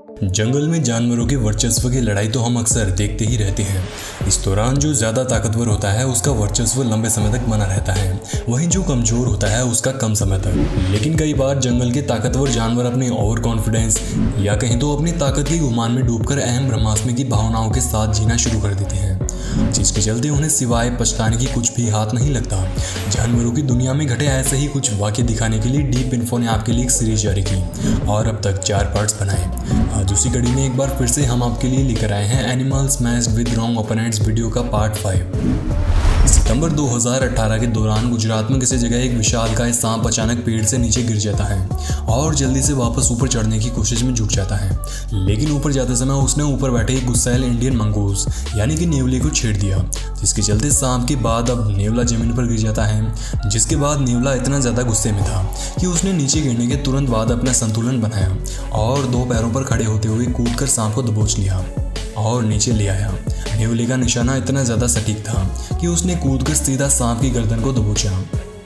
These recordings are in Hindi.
जंगल में जानवरों के वर्चस्व की लड़ाई तो हम अक्सर देखते ही रहते हैं। इस दौरान जो ज़्यादा ताकतवर होता है उसका वर्चस्व लंबे समय तक बना रहता है, वहीं जो कमज़ोर होता है उसका कम समय तक। लेकिन कई बार जंगल के ताकतवर जानवर अपने ओवर कॉन्फिडेंस या कहीं तो अपनी ताकत के गुमान में डूबकर अहम ब्रह्मास्मि की भावनाओं के साथ जीना शुरू कर देते हैं, जिसके चलते उन्हें सिवाय पछताने की कुछ भी हाथ नहीं लगता। जानवरों की दुनिया में घटे ऐसे ही कुछ वाक़ये दिखाने के लिए डीप इन्फो ने आपके लिए एक सीरीज जारी की और अब तक 4 पार्ट्स बनाए। आज उसी कड़ी में एक बार फिर से हम आपके लिए लेकर आए हैं animals matched with wrong opponents video का पार्ट 5। सितंबर 2018 के दौरान गुजरात में किसी जगह एक विशालकाय सांप अचानक पेड़ से नीचे गिर जाता है और जल्दी से वापस ऊपर चढ़ने की कोशिश में जुट जाता है। लेकिन ऊपर जाते समय उसने ऊपर बैठे एक गुस्सैल इंडियन मंगूस यानी कि नेवले को छेड़ दिया, जिसके चलते सांप के बाद अब नेवला जमीन पर गिर जाता है। जिसके बाद नेवला इतना ज़्यादा गुस्से में था कि उसने नीचे गिरने के तुरंत बाद अपना संतुलन बनाया और 2 पैरों पर खड़े होते हुए कूदकर सांप को दबोच लिया और नीचे ले आया। नेवले का निशाना इतना ज़्यादा सटीक था कि उसने कूदकर सीधा सांप की गर्दन को दबोचा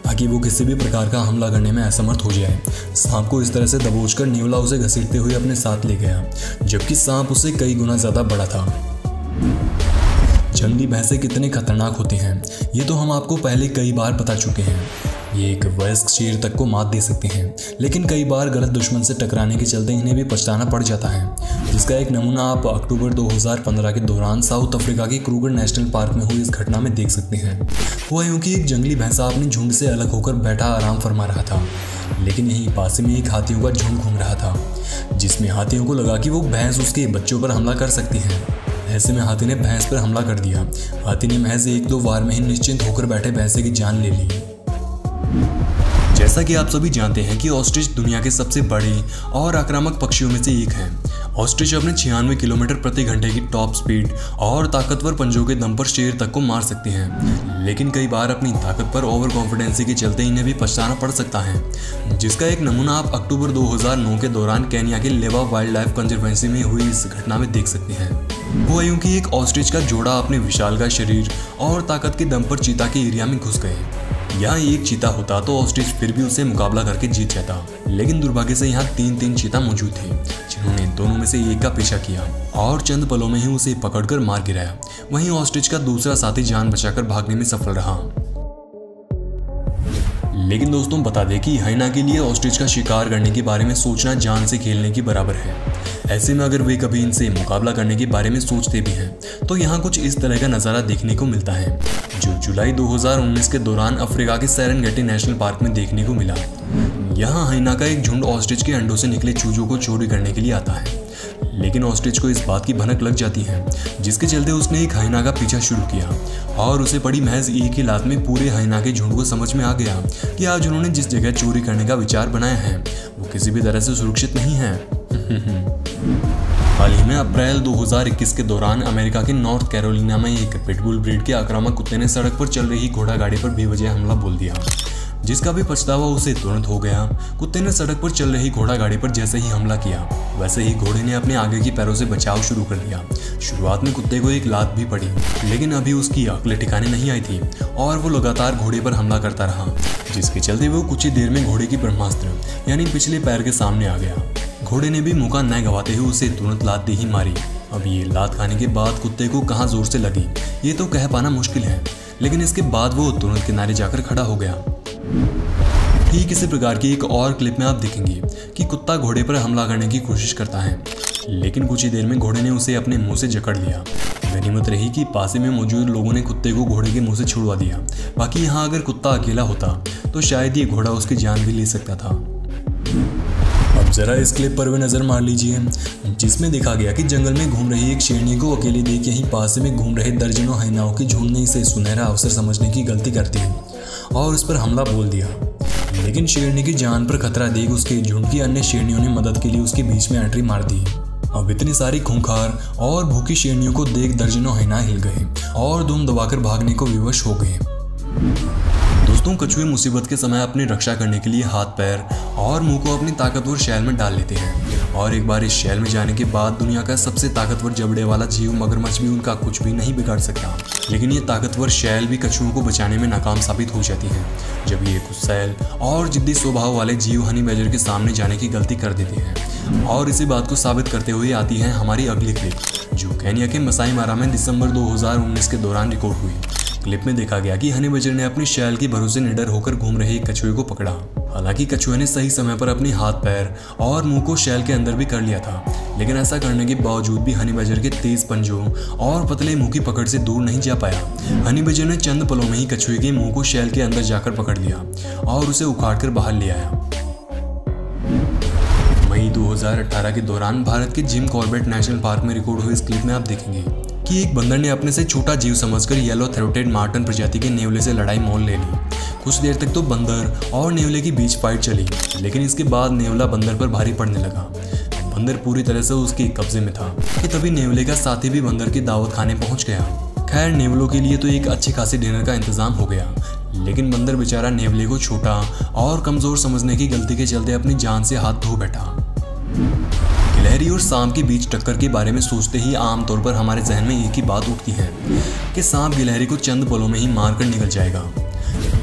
ताकि वो किसी भी प्रकार का हमला करने में असमर्थ हो जाए। सांप को इस तरह से दबोचकर नेवला उसे घसीटते हुए अपने साथ ले गया, जबकि सांप उससे कई गुना ज़्यादा बड़ा था। जंगली भैंसे कितने खतरनाक होते हैं ये तो हम आपको पहले कई बार बता चुके हैं। ये एक वयस्क शेर तक को मात दे सकते हैं, लेकिन कई बार गलत दुश्मन से टकराने के चलते इन्हें भी पछताना पड़ जाता है, जिसका एक नमूना आप अक्टूबर 2015 के दौरान साउथ अफ्रीका के क्रूगर नेशनल पार्क में हुई इस घटना में देख सकते हैं। हुआ यूं कि एक जंगली भैंसा अपने झुंड से अलग होकर बैठा आराम फरमा रहा था, लेकिन यहीं पास में एक हाथियों का झुंड घूम रहा था, जिसमें हाथियों को लगा कि वो भैंस उसके बच्चों पर हमला कर सकती है। ऐसे में हाथी ने भैंस पर हमला कर दिया। हाथी ने महज 1-2 वार में ही निश्चिंत होकर बैठे भैंसे की जान ले ली। जैसा कि आप सभी जानते हैं कि ऑस्ट्रिच दुनिया के सबसे बड़े और आक्रामक पक्षियों में से एक है। ऑस्ट्रिच अपने 96 किलोमीटर प्रति घंटे की टॉप स्पीड और ताकतवर पंजों के दम पर शेर तक को मार सकते हैं, लेकिन कई बार अपनी ताकत पर ओवर कॉन्फिडेंसी के चलते इन्हें भी पछताना पड़ सकता है, जिसका एक नमूना आप अक्टूबर 2009 के दौरान केन्या के लेवा वाइल्ड लाइफ कंजर्वेंसी में हुई इस घटना में देख सकते हैं। वो यूं कि एक ऑस्ट्रिच का जोड़ा अपने विशालकाय शरीर और ताकत के दम पर चीता के एरिया में घुस गए। यहाँ एक चीता होता तो ऑस्ट्रिच फिर भी उसे मुकाबला करके जीत जाता, लेकिन दुर्भाग्य से यहाँ 3 चीता मौजूद थे, जिन्होंने दोनों में से एक का पीछा किया और चंद पलों में ही उसे पकड़कर मार गिराया। वहीं ऑस्ट्रिच का दूसरा साथी जान बचाकर भागने में सफल रहा। लेकिन दोस्तों बता दें कि हाइना के लिए ऑस्ट्रिच का शिकार करने के बारे में सोचना जान से खेलने के बराबर है। ऐसे में अगर वे कभी इनसे मुकाबला करने के बारे में सोचते भी हैं तो यहाँ कुछ इस तरह का नज़ारा देखने को मिलता है, जो जुलाई 2019 के दौरान अफ्रीका के सेरेंगेटी नेशनल पार्क में देखने को मिला। यहाँ हाइना का एक झुंड ऑस्ट्रिच के अंडों से निकले चूजों को चोरी करने के लिए आता है, लेकिन ऑस्ट्रिच को इस बात की भनक लग जाती है, जिसके चलते उसने एक हाइना का पीछा शुरू किया और उसे पड़ी महज एक ही लात में पूरे हाइना के झुंड को समझ में आ गया कि आज उन्होंने जिस जगह चोरी करने का विचार बनाया है वो किसी भी तरह से सुरक्षित नहीं है। हाल ही में अप्रैल 2021 के दौरान अमेरिका के नॉर्थ कैरोलिना में एक पिटबुल ब्रीड के आक्रामक कुत्ते ने सड़क पर चल रही घोड़ा गाड़ी पर बेवजह हमला बोल दिया, जिसका भी पछतावा उसे तुरंत हो गया। कुत्ते ने सड़क पर चल रही घोड़ा गाड़ी पर जैसे ही हमला किया, वैसे ही घोड़े ने अपने आगे की पैरों से बचाव शुरू कर दिया। शुरुआत में कुत्ते को एक लात भी पड़ी, लेकिन अभी उसकी अक्ल ठिकाने नहीं आई थी और वो लगातार घोड़े पर हमला करता रहा, जिसके चलते वो कुछ ही देर में घोड़े की ब्रह्मास्त्र यानी पिछले पैर के सामने आ गया। घोड़े ने भी मौका न गंवाते हुए उसे तुरंत लात दे ही मारी। अब ये लात खाने के बाद कुत्ते को कहाँ जोर से लगी ये तो कह पाना मुश्किल है, लेकिन इसके बाद वो तुरंत किनारे जाकर खड़ा हो गया। ठीक इसी प्रकार की एक और क्लिप में आप देखेंगे कि कुत्ता घोड़े पर हमला करने की कोशिश करता है, लेकिन कुछ ही देर में घोड़े ने उसे अपने मुंह से जकड़ लिया। गनीमत रही कि पास में मौजूद लोगों ने कुत्ते को घोड़े के मुंह से छुड़वा दिया, बाकी यहाँ अगर कुत्ता अकेला होता तो शायद ये घोड़ा उसकी जान भी ले सकता था। अब जरा इस क्लिप पर भी नजर मार लीजिए, जिसमें देखा गया कि जंगल में घूम रही एक शेरनी को अकेले देख यहीं पास में घूम रहे दर्जनों हाइनाओं के झुंड ने इसे सुनहरा अवसर समझने की गलती करती है और उस पर हमला बोल दिया। लेकिन शेरनी की जान पर खतरा देख उसके झुंड की अन्य शेरनियों ने मदद के लिए उसके बीच में एंट्री मार दी। अब इतनी सारी खूंखार और भूखी शेरनियों को देख दर्जनों हाइना हिल गए और दुम दबाकर भागने को विवश हो गए। दोस्तों कछुए मुसीबत के समय अपनी रक्षा करने के लिए हाथ पैर और मुंह को अपनी ताकतवर शैल में डाल लेते हैं और एक बार इस शैल में जाने के बाद दुनिया का सबसे ताकतवर जबड़े वाला जीव मगरमच्छ भी उनका कुछ भी नहीं बिगाड़ सकता। लेकिन ये ताकतवर शैल भी कछुओं को बचाने में नाकाम साबित हो जाती है जब ये गुस्सैल और जिद्दी स्वभाव वाले जीव हनी बैडर के सामने जाने की गलती कर देते हैं। और इसी बात को साबित करते हुए आती है हमारी अगली क्लिप, जो केन्या के मसाई मारा में दिसंबर 2019 के दौरान रिकॉर्ड हुई। क्लिप में देखा गया कि हनी बैडर ने अपनी शैल के भरोसे निडर होकर घूम रहे एक कछुए को पकड़ा। हालांकि कछुए ने सही समय पर अपनी हाथ पैर और मुंह को शैल के अंदर भी कर लिया था, लेकिन ऐसा करने के बावजूद भी हनी बैडर के तेज पंजों और पतले मुंह की पकड़ से दूर नहीं जा पाया। हनी बैडर ने चंद पलों में ही कछुए के मुंह को शैल के अंदर जाकर पकड़ लिया और उसे उखाड़कर बाहर ले आया। मई 2018 के दौरान भारत के जिम कॉर्बेट नेशनल पार्क में रिकॉर्ड हुई इस क्लिप में आप देखेंगे कि एक बंदर ने अपने से छोटा जीव समझकर येलो थ्रोटेड मार्टन प्रजाति के नेवले से लड़ाई मोल ले ली। कुछ देर तक तो बंदर और नेवले की बीच फाइट चली, लेकिन इसके बाद नेवला बंदर पर भारी पड़ने लगा। बंदर पूरी तरह से उसके कब्जे में था कि तभी नेवले का साथी भी बंदर के दावत खाने पहुंच गया। खैर, नेवलों के लिए तो एक अच्छी खासी डिनर का इंतजाम हो गया, लेकिन बंदर बेचारा नेवले को छोटा और कमजोर समझने की गलती के चलते अपनी जान से हाथ धो बैठा। गिलहरी और सांप के बीच टक्कर के बारे में सोचते ही आमतौर पर हमारे जहन में एक ही बात उठती है कि सांप गिलहरी को चंद पलों में ही मारकर निकल जाएगा।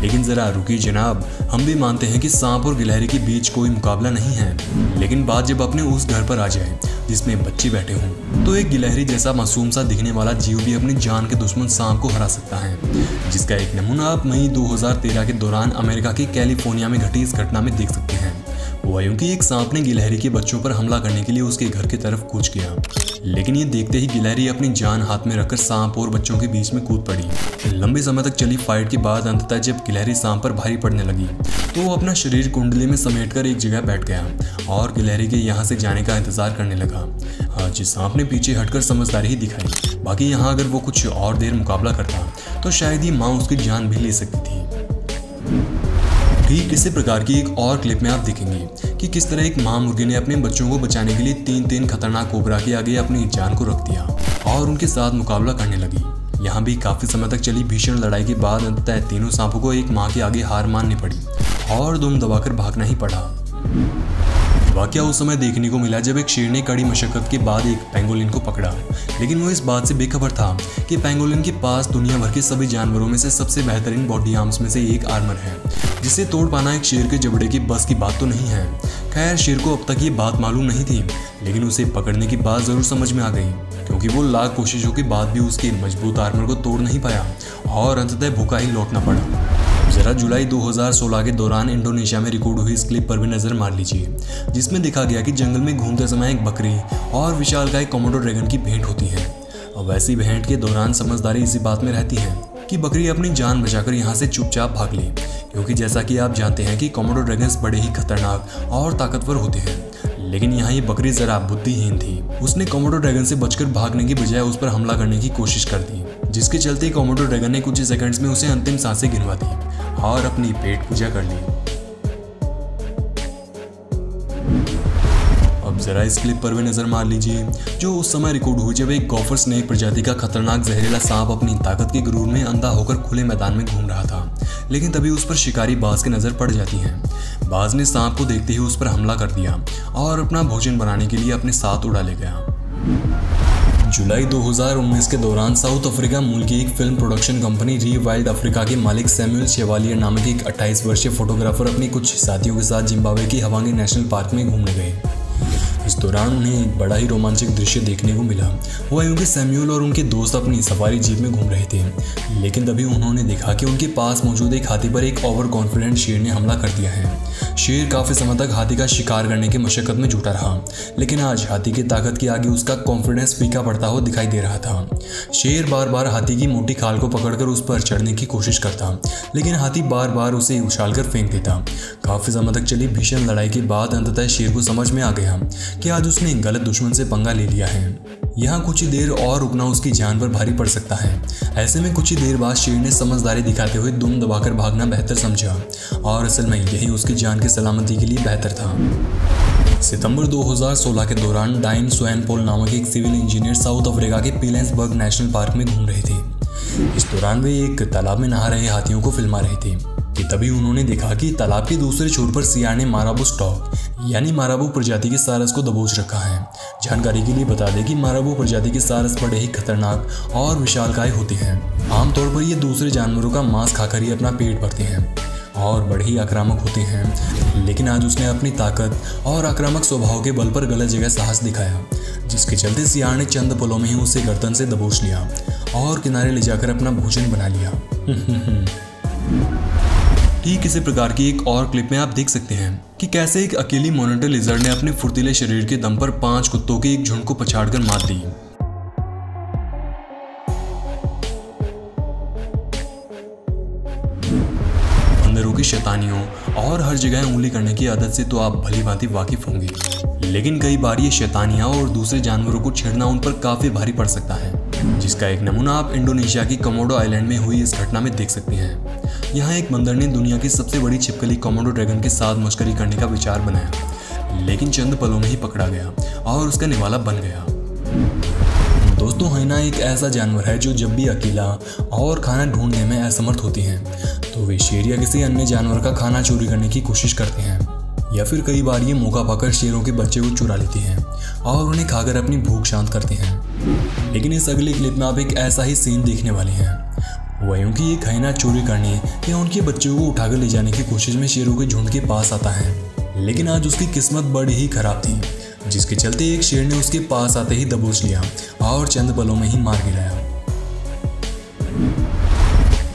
लेकिन जरा रुकिए जनाब, हम भी मानते हैं कि सांप और गिलहरी के बीच कोई मुकाबला नहीं है। लेकिन बात जब अपने उस घर पर आ जाए जिसमें बच्चे बैठे हों, तो एक गिलहरी जैसा मासूम सा दिखने वाला जीव भी अपनी जान के दुश्मन सांप को हरा सकता है, जिसका एक नमूना आप मई 2013 के दौरान अमेरिका के कैलिफोर्निया में घटी इस घटना में देख सकते हैं। हुआ यूं कि एक सांप ने गिलहरी के बच्चों पर हमला करने के लिए उसके घर की तरफ कूच किया, लेकिन ये देखते ही गिलहरी अपनी जान हाथ में रखकर सांप और बच्चों के बीच में कूद पड़ी। लंबे समय तक चली फाइट के बाद अंततः जब गिलहरी सांप पर भारी पड़ने लगी तो वो अपना शरीर कुंडली में समेटकर एक जगह बैठ गया और गिलहरी के यहाँ से जाने का इंतजार करने लगा। आज सांप ने पीछे हटकर समझदारी ही दिखाई, बाकी यहाँ अगर वो कुछ और देर मुकाबला करता तो शायद ये माँ उसकी जान भी ले सकती थी। ठीक इसी प्रकार की एक और क्लिप में आप देखेंगे कि किस तरह एक मां मुर्गी ने अपने बच्चों को बचाने के लिए तीन खतरनाक कोबरा के आगे अपनी जान को रख दिया और उनके साथ मुकाबला करने लगी। यहाँ भी काफी समय तक चली भीषण लड़ाई के बाद अंततः तीनों सांपों को एक मां के आगे हार माननी पड़ी और दुम दबाकर भागना ही पड़ा। वाकया उस समय देखने को मिला जब एक शेर ने कड़ी मशक्कत के बाद एक पेंगोलिन को पकड़ा, लेकिन वो इस बात से बेखबर था कि पेंगोलिन के पास दुनिया भर के सभी जानवरों में से सबसे बेहतरीन बॉडी आर्म्स में से एक आर्मर है, जिसे तोड़ पाना एक शेर के जबड़े की बस की बात तो नहीं है। खैर, शेर को अब तक ये बात मालूम नहीं थी, लेकिन उसे पकड़ने की बात जरूर समझ में आ गई, क्योंकि वो लाख कोशिशों के बाद भी उसके मजबूत आर्मर को तोड़ नहीं पाया और अंततः भूखा ही लौटना पड़ा। जरा जुलाई 2016 के दौरान इंडोनेशिया में रिकॉर्ड हुई इस क्लिप पर भी नजर मार लीजिए, जिसमें दिखा गया कि जंगल में घूमते समय एक बकरी और विशालकाय कोमोडो ड्रैगन की भेंट होती है। और वैसी भेंट के दौरान समझदारी इसी बात में रहती है कि बकरी अपनी जान बचाकर यहाँ से चुपचाप भाग ले, क्योंकि जैसा कि आप जानते हैं कि कोमोडो ड्रैगन्स बड़े ही खतरनाक और ताकतवर होते हैं। लेकिन यहाँ ये बकरी जरा बुद्धिहीन थी। उसने कोमोडो ड्रैगन से बचकर भागने की बजाय उस पर हमला करने की कोशिश कर दी, जिसके चलते कोमोडो ड्रैगन ने कुछ सेकंड्स में उसे अंतिम सांसें गिनवा दी और अपनी पेट पूजा कर ली। अब जरा इस क्लिप पर भी नजर मार लीजिए, जो उस समय रिकॉर्ड हुई जब एक गॉफर स्नेक प्रजाति का खतरनाक जहरीला सांप अपनी ताकत के गुरूर में अंधा होकर खुले मैदान में घूम रहा था। लेकिन तभी उस पर शिकारी बाज की नजर पड़ जाती है। बाज ने सांप को देखते ही उस पर हमला कर दिया और अपना भोजन बनाने के लिए अपने साथ उड़ा ले गया। जुलाई 2019 के दौरान साउथ अफ्रीका मूल की एक फिल्म प्रोडक्शन कंपनी री वाइल्ड अफ्रीका के मालिक सैमुअल शेवालियर नामक एक 28 वर्षीय फोटोग्राफर अपने कुछ साथियों के साथ जिम्बाब्वे की हवांगी नेशनल पार्क में घूमने गए। इस दौरान उन्हें एक बड़ा ही रोमांचक दृश्य देखने को मिला। वो क्योंकि सैमुअल और उनके दोस्त अपनी सफारी जीप में घूम रहे थे, लेकिन तभी उन्होंने देखा कि उनके पास मौजूद एक हाथी पर एक ओवर कॉन्फिडेंट शेर ने हमला कर दिया है। शेर काफी समय तक हाथी का शिकार करने की मशक्कत में जुटा रहा, लेकिन आज हाथी की ताकत के आगे उसका कॉन्फिडेंस फीका पड़ता हुआ दिखाई दे रहा था। शेर बार बार हाथी की मोटी खाल को पकड़कर उस पर चढ़ने की कोशिश करता, लेकिन हाथी बार बार उसे उछालकर फेंक देता। काफी समय तक चली भीषण लड़ाई के बाद अंततः शेर को समझ में आ गया कि आज उसने गलत दुश्मन से पंगा ले लिया है। यहाँ कुछ ही देर और रुकना उसकी जान पर भारी पड़ सकता है। ऐसे में कुछ ही देर बाद शेर ने समझदारी दिखाते हुए दुम दबाकर भागना बेहतर समझा, और असल में यही उसकी जान की सलामती के लिए बेहतर था। सितंबर 2016 के दौरान डाइन स्वैनपोल नामक एक सिविल इंजीनियर साउथ अफ्रीका के पीलेंसबर्ग नेशनल पार्क में घूम रहे थे। इस दौरान वे एक तालाब में नहा रहे हाथियों को फिल्मा रहे थे कि तभी उन्होंने देखा कि तालाब के दूसरे छोर पर सियार ने माराबू स्टॉक यानी माराबू प्रजाति के सारस को दबोच रखा है। जानकारी के लिए बता दें कि माराबू प्रजाति के सारस बड़े ही खतरनाक और विशालकाय होते हैं। आमतौर पर ये दूसरे जानवरों का मांस खाकर ही अपना पेट भरते हैं और बड़े ही आक्रामक होते हैं। लेकिन आज उसने अपनी ताकत और आक्रामक स्वभाव के बल पर गलत जगह साहस दिखाया, जिसके चलते सियार ने चंद पलों में ही उसे गर्दन से दबोच लिया और किनारे ले जाकर अपना भोजन बना लिया। ठीक इसी प्रकार की एक और क्लिप में आप देख सकते हैं कि कैसे एक अकेली मॉनिटर लिजर्ड ने अपने फुर्तीले शरीर के दम पर 5 कुत्तों के एक झुंड को पछाड़कर मात दी। बंदरों की शैतानियों और हर जगह उंगली करने की आदत से तो आप भली भांति वाकिफ होंगे, लेकिन कई बार ये शैतानियां और दूसरे जानवरों को छेड़ना उन पर काफी भारी पड़ सकता है, जिसका एक नमूना आप इंडोनेशिया की कोमोडो आइलैंड में हुई इस घटना में देख सकते हैं। यहाँ एक बंदर ने दुनिया की सबसे बड़ी छिपकली कोमोडो ड्रैगन के साथ मस्करी करने का विचार बनाया, लेकिन चंद पलों में ही पकड़ा गया और उसका निवाला बन गया। दोस्तों, हाइना एक ऐसा जानवर है जो जब भी अकेला और खाना ढूंढने में असमर्थ होती हैं, तो वे शेर या किसी अन्य जानवर का खाना चोरी करने की कोशिश करते हैं, या फिर कई बार ये मौका पाकर शेरों के बच्चे को चुरा लेती हैं और उन्हें खाकर अपनी भूख शांत करते हैं। लेकिन इस अगले क्लिप में आप एक ऐसा ही सीन देखने वाले हैं। वह यूं कि एक हाइना चोरी करने या उनके बच्चों को उठाकर ले जाने की कोशिश में शेरों के झुंड के पास आता है, लेकिन आज उसकी किस्मत बड़ी ही खराब थी, जिसके चलते एक शेर ने उसके पास आते ही दबोच लिया और चंद पलों में ही मार गिराया।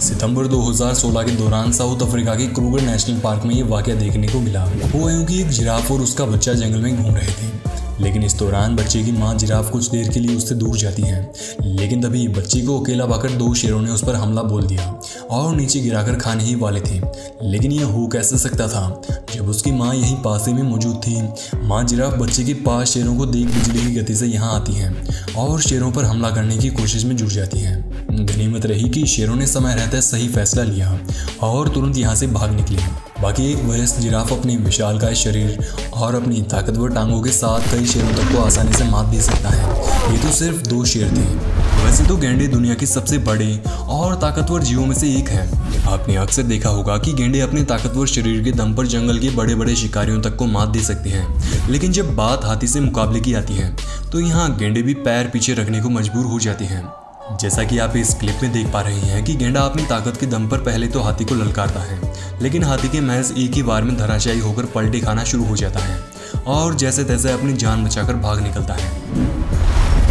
सितंबर 2016 के दौरान साउथ अफ्रीका के क्रूगर नेशनल पार्क में ये वाकया देखने को मिला। वो यूं कि एक जिराफ और उसका बच्चा जंगल में घूम रहे थे, लेकिन इस दौरान बच्चे की मां जिराफ कुछ देर के लिए उससे दूर जाती है, लेकिन तभी बच्चे को अकेला पाकर 2 शेरों ने उस पर हमला बोल दिया और नीचे गिराकर खाने ही वाले थे। लेकिन यह हो कैसे सकता था जब उसकी मां यहीं पास ही में मौजूद थी। मां जिराफ बच्चे के पास शेरों को देख बिजली की गति से यहाँ आती है और शेरों पर हमला करने की कोशिश में जुट जाती है। गनीमत रही कि शेरों ने समय रहते सही फैसला लिया और तुरंत यहाँ से भाग निकले। बाकी एक वयस्क जिराफ अपने विशालकाय शरीर और अपनी ताकतवर टांगों के साथ कई शेरों तक को आसानी से मात दे सकता है। ये तो सिर्फ 2 शेर थे। वैसे तो गैंडे दुनिया के सबसे बड़े और ताकतवर जीवों में से एक है। आपने अक्सर देखा होगा कि गैंडे अपने ताकतवर शरीर के दम पर जंगल के बड़े बड़े शिकारियों तक को मात दे सकते हैं, लेकिन जब बात हाथी से मुकाबले की आती है तो यहाँ गैंडे भी पैर पीछे रखने को मजबूर हो जाते हैं। जैसा कि आप इस क्लिप में देख पा रहे हैं कि गैंडा अपनी ताकत के दम पर पहले तो हाथी को ललकारता है, लेकिन हाथी के महज एक ही बार में धराशायी होकर पलटी खाना शुरू हो जाता है और जैसे तैसे अपनी जान बचाकर भाग निकलता है।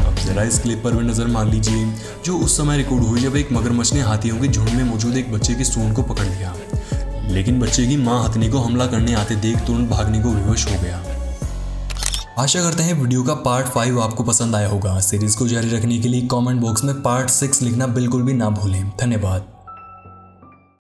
अब जरा इस क्लिप पर भी नजर मार लीजिए, जो उस समय रिकॉर्ड हुई जब एक मगरमच्छ ने हाथियों के झुंड में मौजूद एक बच्चे की सूंड को पकड़ लिया, लेकिन बच्चे की मां हथनी को हमला करने आते देख तुरंत भागने को विवश हो गया। आशा करते हैं वीडियो का पार्ट 5 आपको पसंद आया होगा। सीरीज को जारी रखने के लिए कमेंट बॉक्स में पार्ट 6 लिखना बिल्कुल भी ना भूलें। धन्यवाद।